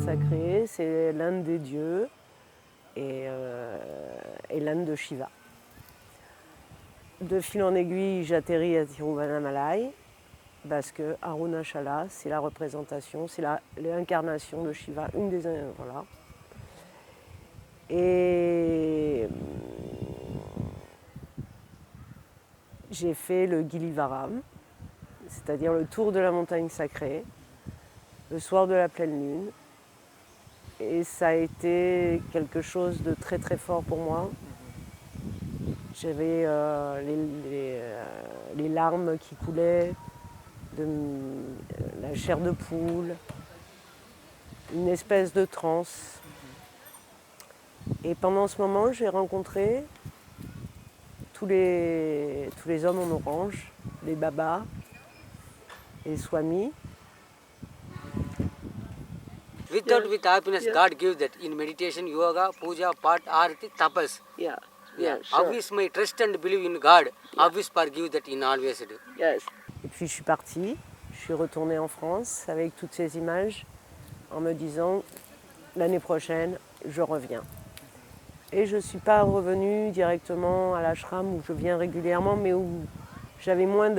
sacrée, c'est l'Inde des dieux et l'Inde de Shiva. De fil en aiguille, j'atterris à Tiruvannamalai parce que Arunachala, c'est la représentation, c'est l'incarnation de Shiva, une des... Voilà. Et j'ai fait le Gilivaram, c'est-à-dire le tour de la montagne sacrée, le soir de la pleine lune. Et ça a été quelque chose de très très fort pour moi. J'avais les larmes qui coulaient, la chair de poule, une espèce de transe. Et pendant ce moment, j'ai rencontré tous les hommes en orange, les babas, les swamis. With happiness, God gives that. In meditation, yoga, puja, pat, arati, tapas. Yeah. Yeah. Sure. Always my trust and believe in God. Always forgive that in always do. Yes. Et puis je suis partie, je suis retournée en France avec toutes ces images en me disant l'année prochaine, je reviens. Et je ne suis pas revenue directement à l'ashram où je viens régulièrement, mais où j'avais moins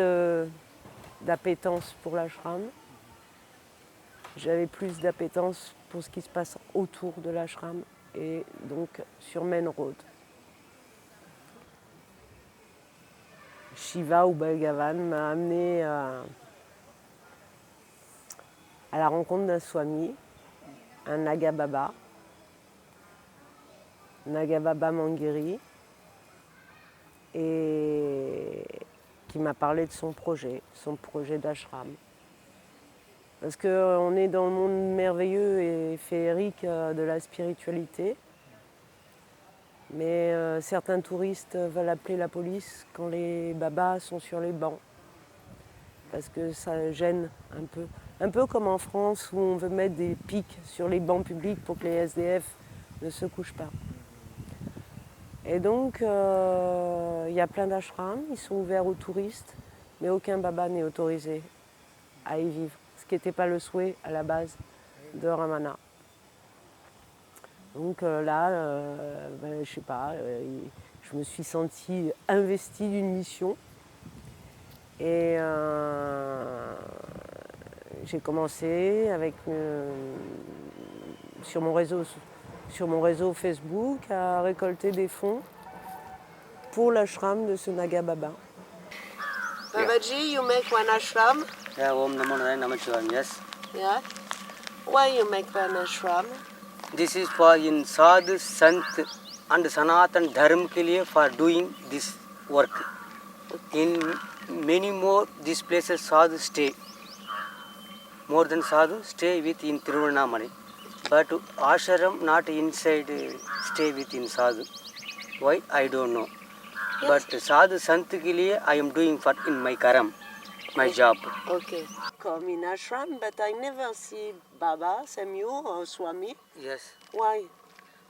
d'appétence pour l'ashram. J'avais plus d'appétence pour ce qui se passe autour de l'ashram et donc sur Main Road. Shiva ou Bhagavan m'a amené à la rencontre d'un swami, un Naga Baba Mangueri, et qui m'a parlé de son projet d'ashram. Parce qu'on est dans le monde merveilleux et féerique de la spiritualité, mais certains touristes veulent appeler la police quand les babas sont sur les bancs, parce que ça gêne un peu. Un peu comme en France où on veut mettre des pics sur les bancs publics pour que les SDF ne se couchent pas. Et donc, il y a plein d'ashrams, ils sont ouverts aux touristes, mais aucun baba n'est autorisé à y vivre, ce qui n'était pas le souhait à la base de Ramana. Donc là, je sais pas, je me suis sentie investie d'une mission et j'ai commencé avec, sur mon réseau Facebook à récolter des fonds pour l'ashram de ce Naga Baba. Babaji, you make one ashram? Yeah, Om Namo Namah, yes. Yeah. Why you make one ashram? This is for in Sadhu, Sant and Sanatan Dharma ke liye for doing this work. In many more these places Sadhu stay. More than Sadhu stay with in Tiruvannamalai. But ashram not inside stay within Sadhu. Why? I don't know. Yes. But Sadhu Sant ke liye I am doing for in my karam, my job. Okay. Come in ashram, but I never see Baba, Samyu or Swami. Yes. Why?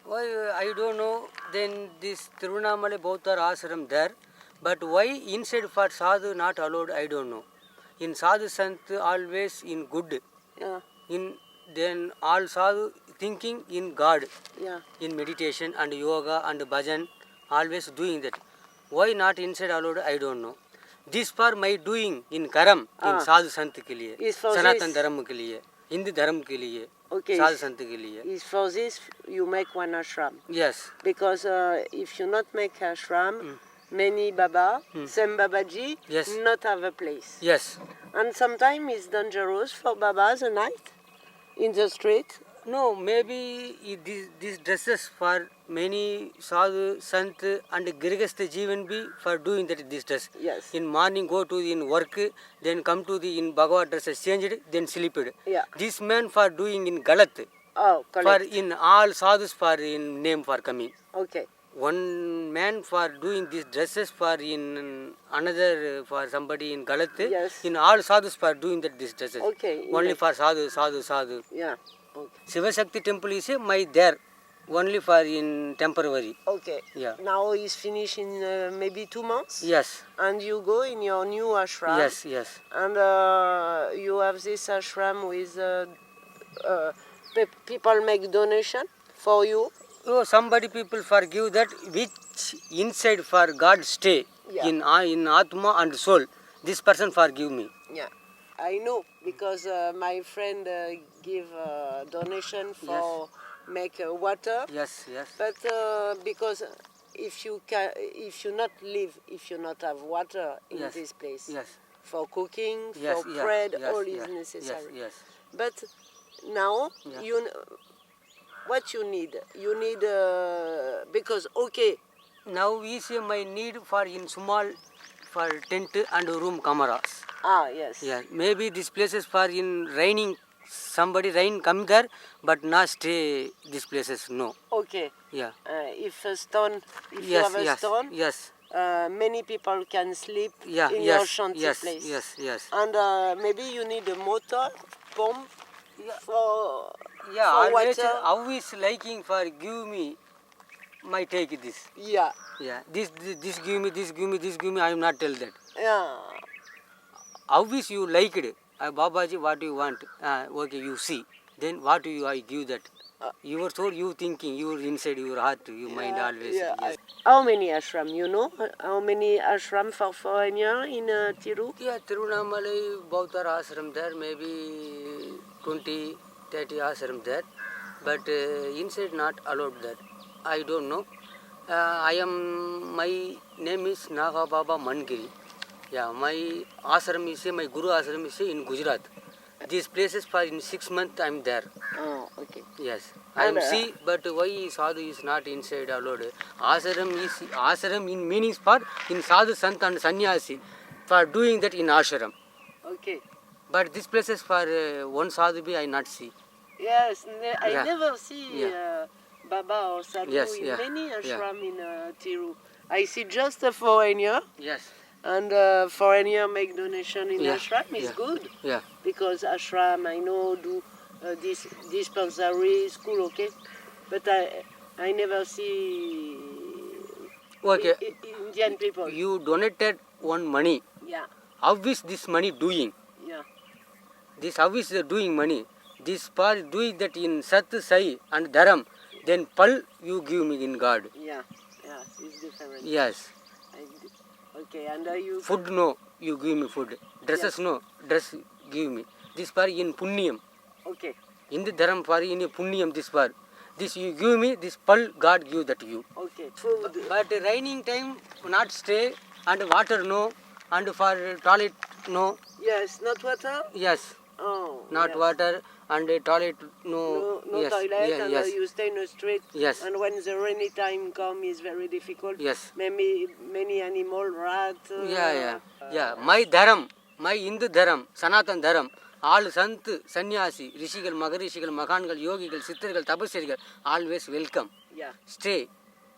Why I don't know. Then this Tiruvannamalai both are ashram there. But why inside for Sadhu not allowed? I don't know. In Sadhu Sant always in good. Yeah. In then all Sadhu thinking in God. Yeah. In meditation and yoga and bhajan, always doing that. Why not inside allowed? I don't know. This for my doing in karam in Sadhu Sant ke liye, Sanatan Dharma ke liye, Hindu Dharma ke liye, Sadhu Sant ke liye. Is for this you make one ashram? Yes. Because if you not make ashram, many Baba, same Babaji, not have a place. Yes. And sometimes it's dangerous for Babas at night in the street. No, maybe these dresses for many sadhu, sant and girigastha jivan be for doing that this dress. Yes. In morning go to in work, then come to the in Bhagavad dresses changed, then sleep. Yeah. This man for doing in Galat. Oh, correct. For in all sadhus for in name for coming. Okay. One man for doing these dresses for in another for somebody in Galat. Yes. In all sadhus for doing that these dresses. Okay. Only for sadhu. Yeah. Okay. Shiva Shakti temple is my there only for in temporary. Okay. Yeah. Now it's finished in maybe 2 months. Yes. And you go in your new ashram. Yes. Yes. And you have this ashram with people make donation for you? So somebody people forgive that which inside for God stay Yeah. in Atma and soul. This person forgive me. Yeah, I know because my friend give donation for make water. Yes, yes. But because if you not live, if you not have water in Yes, this place yes. for cooking, Yes, for yes, bread, yes, all yes, is necessary. Yes, But now Yeah. what you need because okay, Now we see my need for in small for tent and room cameras. yes, Yeah, maybe this places for in raining. Somebody rain come there, but not stay these places. No. okay. Yeah. If a stone, if you Yes, have a yes, stone, yes. many people can sleep Yeah, in yes, your shanty yes, place. yes, yes. And maybe you need a motor pump for Yeah, for always water. always liking for give me my take this. Yeah, Yeah, this give me, this give me, this give me. I am not tell that. yeah, Always you like it. Babaji, what do you want? Okay, you see. Then what do you I give that? Your soul, you thinking, your inside, your heart, your mind always. yeah. Yes. How many ashram? You know how many ashram for foreigner in Tiru? Yeah, Tirunamalai, Bautar ashram there, maybe 20, 30 ashram there. But inside not allowed that. I don't know. My name is Naga Baba Mangiri. Yeah, my ashram is my Guru ashram is in Gujarat. These places for in 6 months I'm there. Oh, okay. Yes, I am And, see, but why sadhu is not inside allowed? Ashram in meanings for in sadhu, sant and sannyasi for doing that in ashram. Okay. But this places for one sadhu be I not see. Yes, I Yeah. never see Yeah. Baba or Sadhu Yes, in yeah, many yeah. ashram in Tiru. I see just a foreigner, Yes. and foreigner make donation in Yeah, ashram is yeah. good Yeah. because ashram I know do this dispensary school, okay, but I never see Okay. Indian people. You donated one money. Yeah, How is this money doing? yeah, This how is the doing money? This part doing that in Sat, Sai and Dharam. Then Pal you give me in God. yeah, yeah. It's different. Yes. Okay, and you Food no, you give me food. Dresses no, dress give me. This part in Punyam. okay, In the Dharam part in Punyam this part. This you give me, this Pal God give that to you. okay. Food. But raining time not stay and water no and for toilet no. Yes, not water. Yes. Oh, Not yes. water and toilet No, no yes. toilet, Yeah, and yes. you stay in the street. Yes. And when the rainy time comes, it's very difficult. Yes. Maybe many animal, rat. Yeah. My dharam, my Hindu dharam, Sanatan dharam, all Sant, Sannyasi, Rishigal, Magarishigal, Makangal, Yogigal, Siddhargal, Tapasirigal, always welcome. Yeah. Stay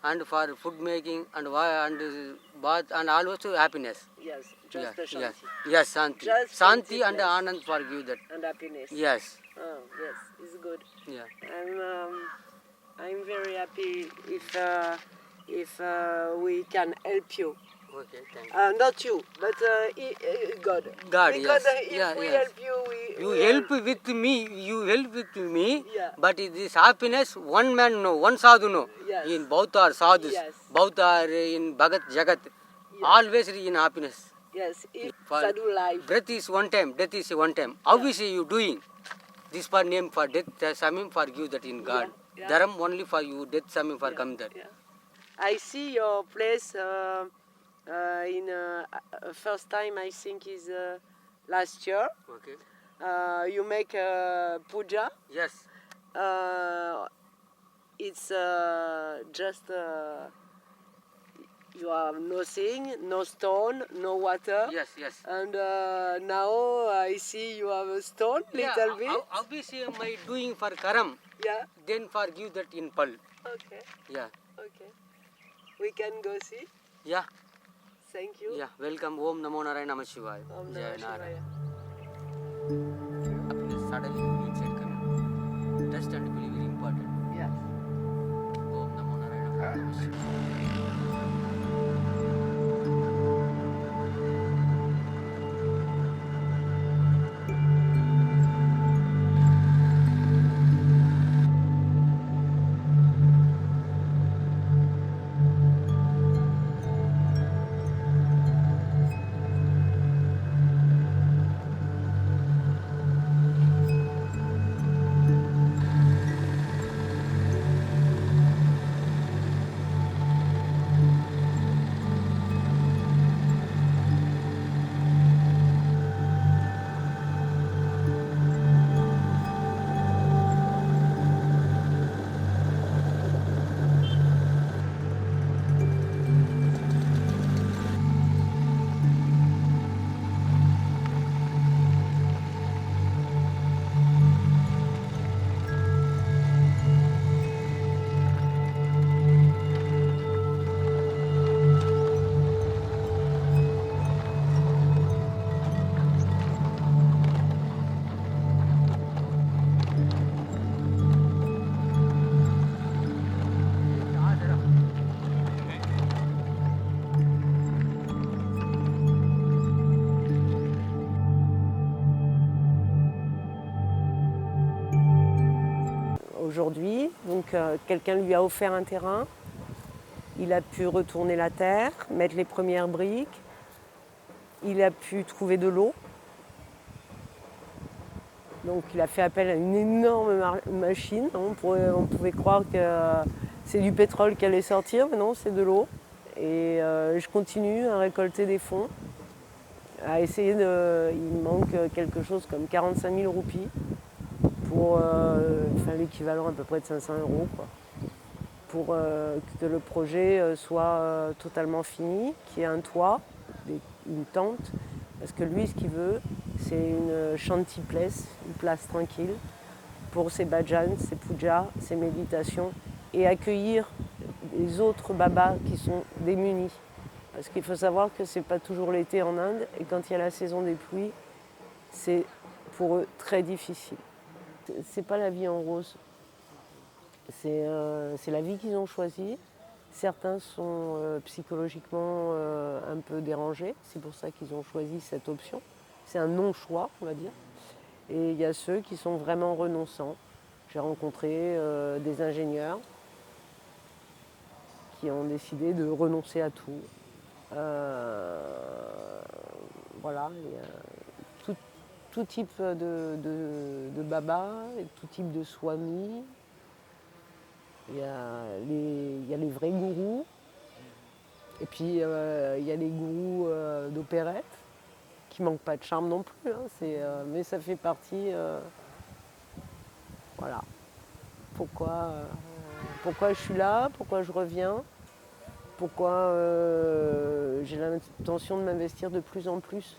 and for food making and bath and also happiness. Yes. Just a Yes. shanti. Yes, Santi. Just Santi shanti and place. Anand for give that. And happiness. Yes. Oh, yes, it's good. Yeah. I'm very happy if we can help you. Okay, thank you. Not you, but God. God, Because yes. if Yeah, we yes. help you, we You help with me, Yeah. but this happiness, one man no, one sadhu no. Yes. In both are sadhus, Yes. both are in Bhagat Jagat, always in happiness. Yes, if For sadhu life. breath is one time, death is one time. How is you doing? This for name for death, samim for give that in God. Yeah. Dharam only for you, death samim for come there. Yeah. I see your place in first time I think is last year. Okay. You make puja. Yes. It's just you have nothing, no stone, no water. Yes, yes. And now I see you have a stone, little bit. How is my doing for karam? Yeah. Then for give that in pal. Okay. Yeah. Okay. We can go see. Yeah. Thank you. Yeah. Welcome. Om Namo Narayana Namah Shivaya. Om Jai Namah Narayana. Shivaya. Happiness suddenly inside coming. Trust and believe is important. Yes. Om Namo Narayana Namah Shivaya. aujourd'hui. Donc quelqu'un lui a offert un terrain. Il a pu retourner la terre, mettre les premières briques. Il a pu trouver de l'eau. Donc il a fait appel à une énorme machine. On pouvait croire que c'est du pétrole qui allait sortir, mais non, c'est de l'eau. Et je continue à récolter des fonds, à essayer de... Il manque quelque chose comme 45 000 roupies pour l'équivalent à peu près de 500 euros, quoi, pour que le projet soit totalement fini, qu'il y ait un toit, une tente, parce que lui, ce qu'il veut, c'est une shanty place, une place tranquille, pour ses bhajans, ses pujas, ses méditations, et accueillir les autres babas qui sont démunis. Parce qu'il faut savoir que c'est pas toujours l'été en Inde, et quand il y a la saison des pluies, c'est pour eux très difficile. C'est pas la vie en rose, c'est la vie qu'ils ont choisie. Certains sont psychologiquement un peu dérangés, c'est pour ça qu'ils ont choisi cette option. C'est un non-choix, on va dire. Et il y a ceux qui sont vraiment renonçants. J'ai rencontré des ingénieurs qui ont décidé de renoncer à tout. Voilà, tout type de baba, et tout type de swami. Il y a les vrais gourous, et puis il y a les gourous d'opérette, qui manquent pas de charme non plus, hein, mais ça fait partie. Voilà. Pourquoi je suis là, pourquoi je reviens, pourquoi j'ai l'intention de m'investir de plus en plus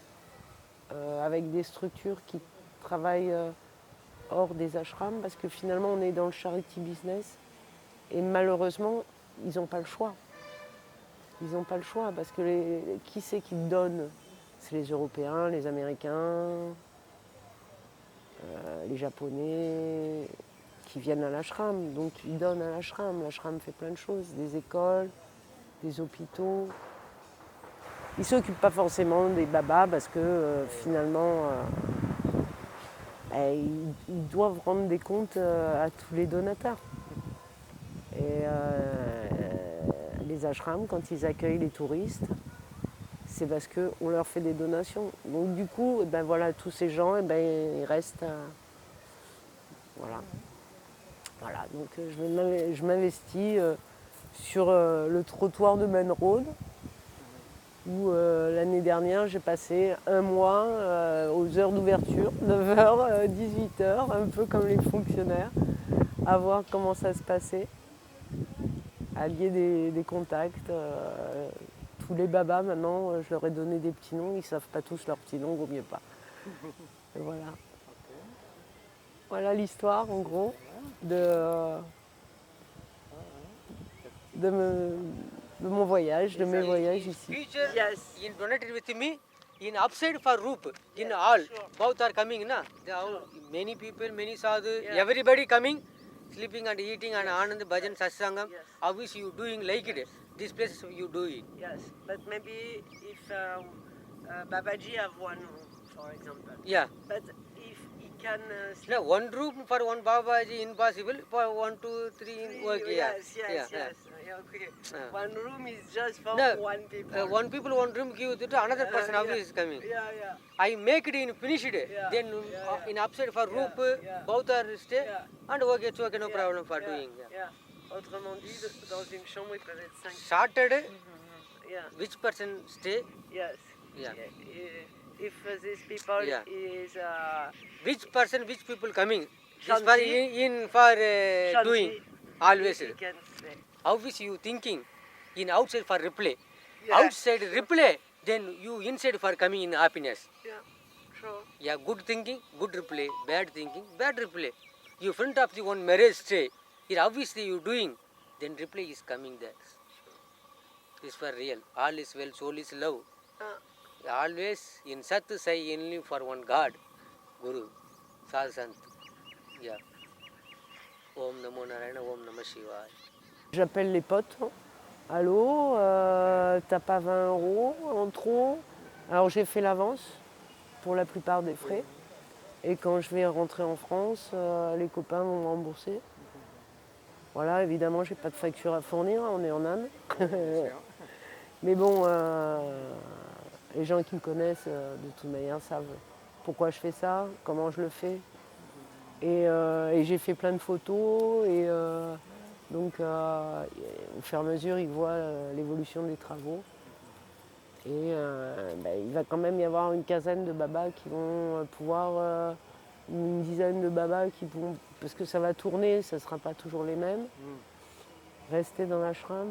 avec des structures qui travaillent hors des ashrams, parce que finalement on est dans le charity business et malheureusement ils n'ont pas le choix. Ils n'ont pas le choix parce que qui c'est qui donne? C'est les Européens, les Américains, les Japonais qui viennent à l'ashram. Donc ils donnent à l'ashram. L'ashram fait plein de choses, des écoles, des hôpitaux. Ils ne s'occupent pas forcément des babas parce que finalement ils doivent rendre des comptes à tous les donateurs. Et les ashrams, quand ils accueillent les touristes, c'est parce qu'on leur fait des donations. Donc du coup, tous ces gens, ils restent. Voilà. Donc je m'investis sur le trottoir de Main Road, où l'année dernière, j'ai passé un mois aux heures d'ouverture, 9h, 18h, un peu comme les fonctionnaires, à voir comment ça se passait, à lier des contacts. Tous les babas, maintenant, je leur ai donné des petits noms. Ils ne savent pas tous leurs petits noms, vaut mieux pas. Et voilà. Voilà l'histoire, en gros, de mon voyage, de mes voyages ici. Future, Yes. in donated with me, in upside for roof, in all, both are coming, na? Many people, many sadhu, everybody coming, sleeping and eating and Anand Bhajan Satsangam. Yes. Obviously you doing like it. This place you do it. Yes, but maybe if Babaji have one room, for example. Yeah. But if he can No, one room for one Babaji impossible. For 1, 2, 3, okay. Yes. Yeah. Yeah, okay. One room is just for No, one people. one people, one room give to another person. Obviously is coming. Yeah. I make it in finished. Then in upside for roof, both are stay. And okay, it's okay, no problem for doing. Yeah. Autrement dit, dans une chambre, ils peuvent être 5. Saturday, Yeah. which person stay? Yes. Yeah. If these people is Which people coming? This Shanti. for in for Shanti, doing always. he can stay. How is you thinking? In outside for replay. Yeah. Outside replay, then you inside for coming in happiness. Yeah, sure. Yeah, good thinking, good replay. Bad thinking, bad replay. You front of the one marriage stay. Here obviously you doing, then replay is coming there. This for real. All is well, soul is love. Always in Sat say only for one God, Guru, Sadhu Sant. Yeah. Om Namo Narayana, Om Namah Shivaya. J'appelle les potes. Allô, t'as pas 20 € en trop? Alors j'ai fait l'avance pour la plupart des frais. Et quand je vais rentrer en France, les copains vont me rembourser. Voilà, évidemment, j'ai pas de facture à fournir, on est en Inde. Mais bon, les gens qui me connaissent, de toute manière, savent pourquoi je fais ça, comment je le fais. Et j'ai fait plein de photos, et donc au fur et à mesure, ils voient l'évolution des travaux. Et il va quand même y avoir une quinzaine de babas qui vont pouvoir, une dizaine de babas qui vont, parce que ça va tourner, ça ne sera pas toujours les mêmes, rester dans l'ashram.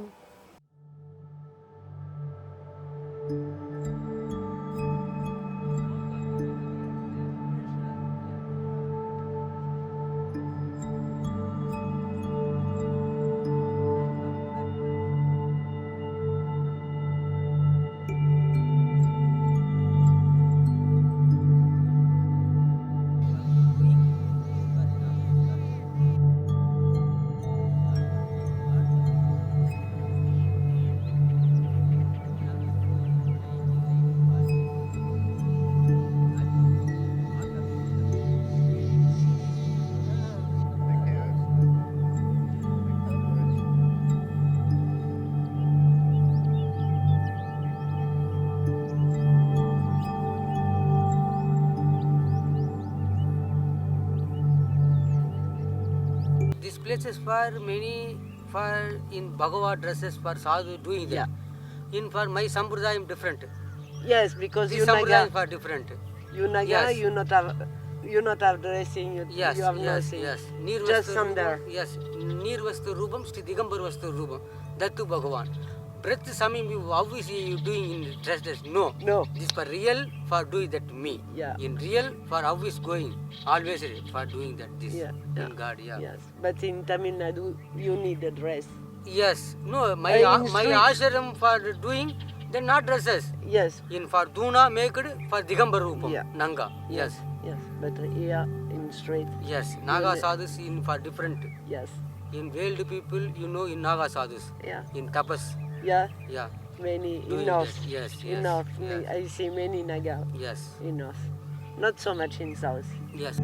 This place is for many, for in Bhagavad dresses for sadhu doing that. In for my Sampradayam different. Yes, because This Sampradayam for different. you Naga, Yes. you not have dressing, Yes, you have yes, nothing. yes. Just sandal. Yes. Nirvastu Rupam, Shri Digambar Vastu Rupam. That to Bhagavan. Breath Samim, how is he doing in dresses? No. No. This for real, for doing that to me. Yeah. In real, for how is going. Always for doing that. This. Yeah, In yeah. God, yeah. Yes, but in Tamil Nadu, you need a dress. Yes. No, my In my street. ashram for doing, then not dresses. Yes. In for Duna made for Digambar Rupam. Yeah. Nanga. Yes. Yes, but here in straight. Yes. Naga sadhus in for different. Yes. In veiled people, you know, in Naga sadhus. Yeah. In tapas. Yeah. Yeah. Many Doing in north. that. Yes, In yes, north. yes. I see many Naga Yes. in north. Not so much in south. Yes.